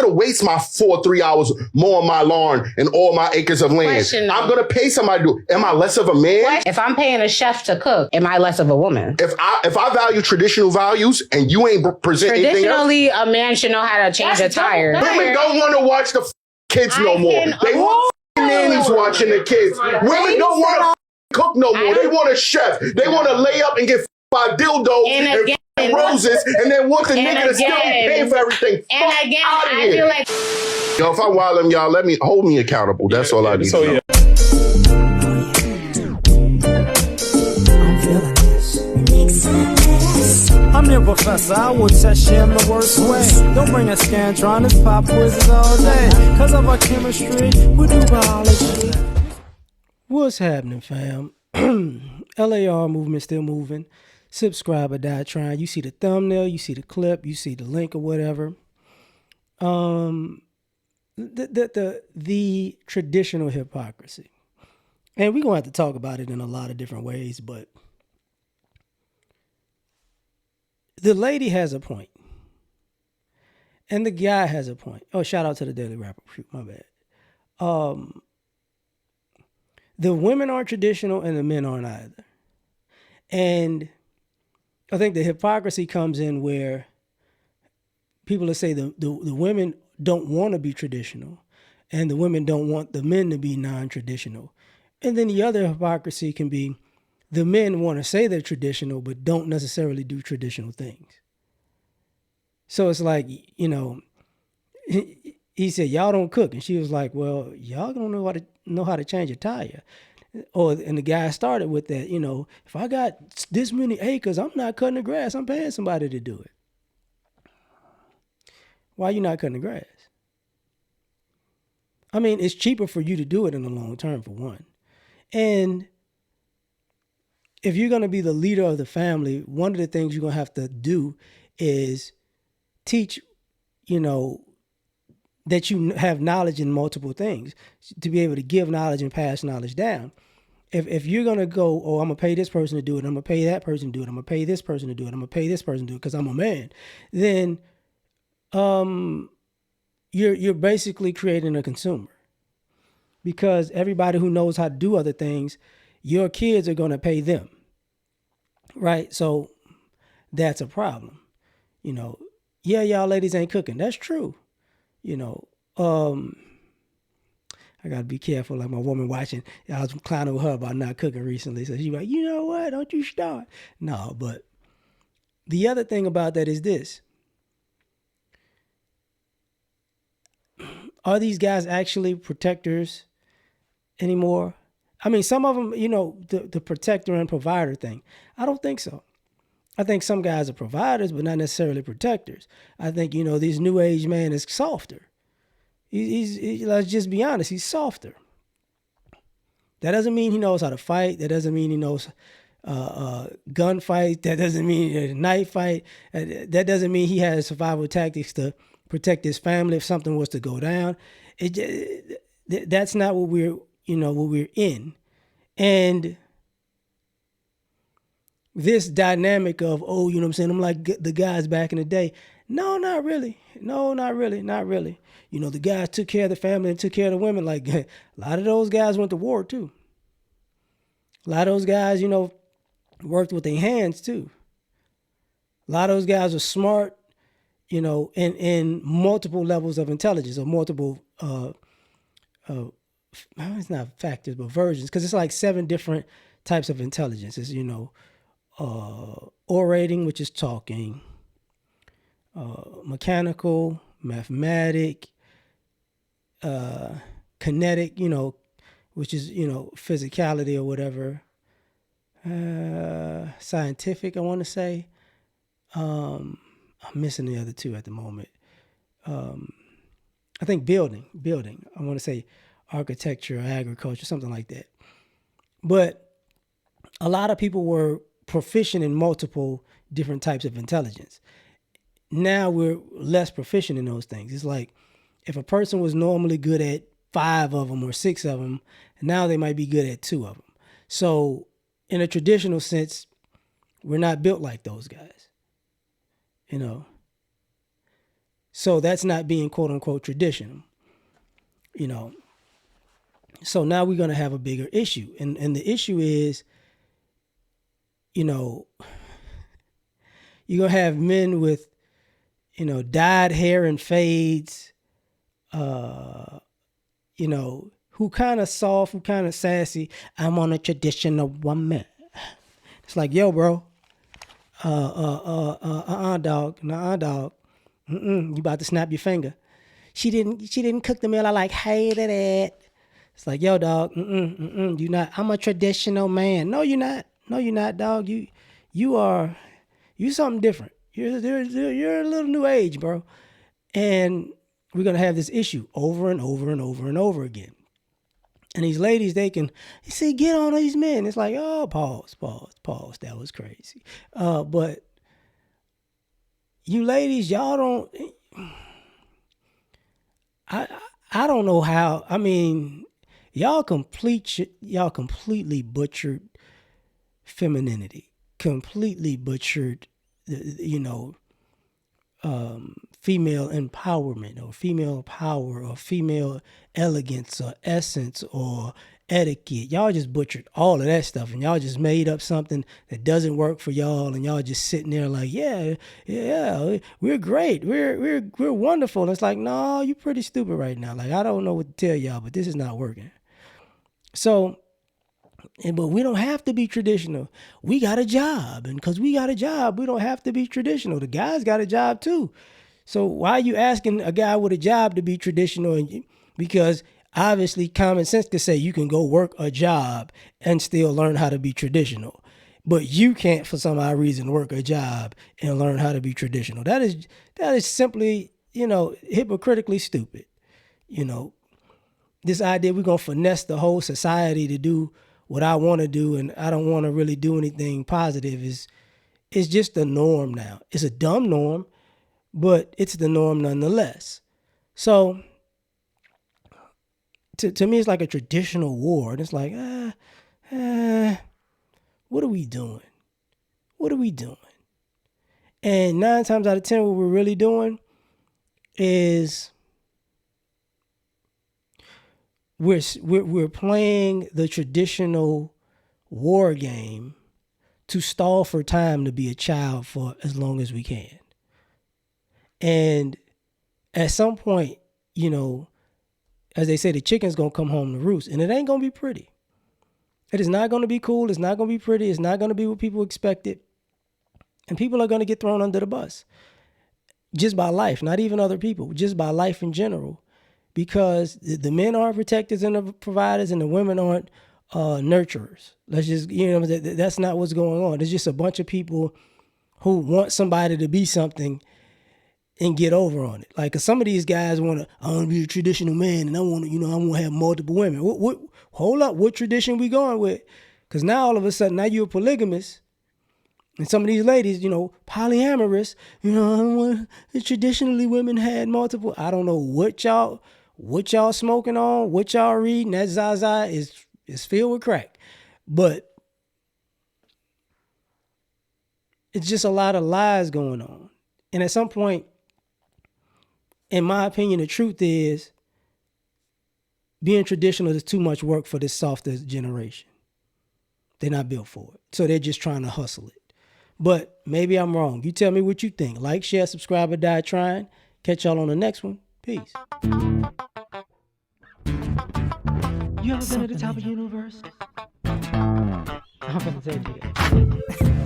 to waste my 3 hours mowing my lawn and all my acres of land. I'm going to pay somebody to do it. Am I less of a man? If I'm paying a chef to cook, am I less of a woman? If I value traditional values and you ain't present anything else. Traditionally, a man should know how to change a tire. Women don't want to watch the kids no more. They want nannies watching the kids. Women don't want to cook no more. They want a chef. They want to lay up and get by dildos and roses, and then want the nigga to still be paying for everything. And again, I feel like, yo, if I wild them, y'all hold me accountable. That's all I need to know. I'm your professor, I will test you in the worst way. Don't bring a scantron, it's pop quizzes all day. Cause of our chemistry, we do biology. What's happening, fam? L.A.R. movement still moving. Subscribe or die trying. You see the thumbnail, you see the clip, you see the link or whatever. The traditional hypocrisy. And we're going to have to talk about it in a lot of different ways, but the lady has a point. And the guy has a point. Oh, shout out to the Daily Rapper. Shoot, my bad. The women aren't traditional and the men aren't either. And I think the hypocrisy comes in where people will say the women don't want to be traditional and the women don't want the men to be non-traditional. And then the other hypocrisy can be the men want to say they're traditional but don't necessarily do traditional things. So it's like, you know, he said, y'all don't cook. And she was like, well, y'all don't know how to change a tire. And the guy started with that, you know, if I got this many acres, I'm not cutting the grass. I'm paying somebody to do it. Why are you not cutting the grass? I mean, it's cheaper for you to do it in the long term, for one. And if you're going to be the leader of the family, one of the things you're going to have to do is teach, you know, that you have knowledge in multiple things, to be able to give knowledge and pass knowledge down. If you're going to go, oh, I'm going to pay this person to do it, I'm going to pay that person to do it, I'm going to pay this person to do it, I'm going to pay this person to do it because I'm a man, then you're basically creating a consumer. Because everybody who knows how to do other things, your kids are going to pay them. Right? So that's a problem. You know, yeah, y'all ladies ain't cooking. That's true. You know, I got to be careful. Like my woman watching, I was clowning with her about not cooking recently. So she's like, you know what? Don't you start. No, but the other thing about that is this. Are these guys actually protectors anymore? I mean, some of them, you know, the protector and provider thing. I don't think so. I think some guys are providers, but not necessarily protectors. I think, you know, this new age man is softer. He's let's just be honest, he's softer. That doesn't mean he knows how to fight. That doesn't mean he knows gunfight. That doesn't mean a knife fight. That doesn't mean he has survival tactics to protect his family if something was to go down. That's not what we're in. And this dynamic of, oh, you know what I'm saying, I'm like the guys back in the day. No, not really. No, not really. Not really. You know, the guys took care of the family and took care of the women. Like, a lot of those guys went to war, too. A lot of those guys, you know, worked with their hands, too. A lot of those guys are smart, you know, in multiple levels of intelligence or multiple, it's not factors, but versions. Because it's like 7 different types of intelligence. It's, you know, orating, which is talking, mechanical, mathematic, kinetic, you know, which is, you know, physicality or whatever, scientific, I want to say. I'm missing the other 2 at the moment. I think building. I want to say architecture, agriculture, something like that. But a lot of people were proficient in multiple different types of intelligence. Now we're less proficient in those things. It's like if a person was normally good at 5 of them or 6 of them, now they might be good at 2 of them. So in a traditional sense, we're not built like those guys, you know. So that's not being quote unquote traditional, you know. So now we're going to have a bigger issue. And the issue is, you know, you're going to have men with, you know, dyed hair and fades, you know, who kind of soft, who kind of sassy. I'm on a traditional woman. It's like, yo, bro, dog, nah, dog. You about to snap your finger. She didn't cook the meal I like, hated it. It's like, yo, dog, you not. I'm a traditional man. No, you're not. No, you're not, dog. You something different. You're a little new age, bro. And we're gonna have this issue over and over and over and over again. And these ladies, they say, get on these men. It's like, oh, pause. That was crazy. But you ladies, y'all don't. I don't know how. I mean, y'all completely butchered femininity. Completely butchered, you know, female empowerment or female power or female elegance or essence or etiquette. Y'all just butchered all of that stuff, and y'all just made up something that doesn't work for y'all, and y'all just sitting there like, yeah, we're great, we're wonderful. And it's like, no, you're pretty stupid right now. Like, I don't know what to tell y'all, but this is not working. So, but we don't have to be traditional. We got a job, and because we got a job, we don't have to be traditional. The guys got a job too. So why are you asking a guy with a job to be traditional? Because obviously common sense could say you can go work a job and still learn how to be traditional. But you can't, for some odd reason, work a job and learn how to be traditional. That is simply, you know, hypocritically stupid. You know, this idea we're going to finesse the whole society to do what I want to do and I don't want to really do anything positive is just the norm now. It's a dumb norm, but it's the norm nonetheless. So to me, it's like a traditional war. And it's like, what are we doing? What are we doing? And 9 times out of 10, what we're really doing is we're playing the traditional war game to stall for time to be a child for as long as we can. And at some point, you know, as they say, the chicken's going to come home to roost, and it ain't going to be pretty. It is not going to be cool. It's not going to be pretty. It's not going to be what people expected. And people are going to get thrown under the bus just by life, not even other people, just by life in general, because the men are protectors and the providers and the women aren't nurturers. Let's just, you know, that's not what's going on. There's just a bunch of people who want somebody to be something and get over on it. Like, 'cause some of these guys I want to be a traditional man and I want to have multiple women. Hold up, what tradition we going with? Because now all of a sudden, now you're a polygamist. And some of these ladies, you know, polyamorous, you know, traditionally women had multiple. I don't know what y'all smoking on, what y'all reading. That Zaza is filled with crack. But it's just a lot of lies going on. And at some point, in my opinion, the truth is being traditional is too much work for this softer generation. They're not built for it. So they're just trying to hustle it. But maybe I'm wrong. You tell me what you think. Like, share, subscribe, or die trying. Catch y'all on the next one. Peace. You ever been at the top of the universe? I'm gonna say it again.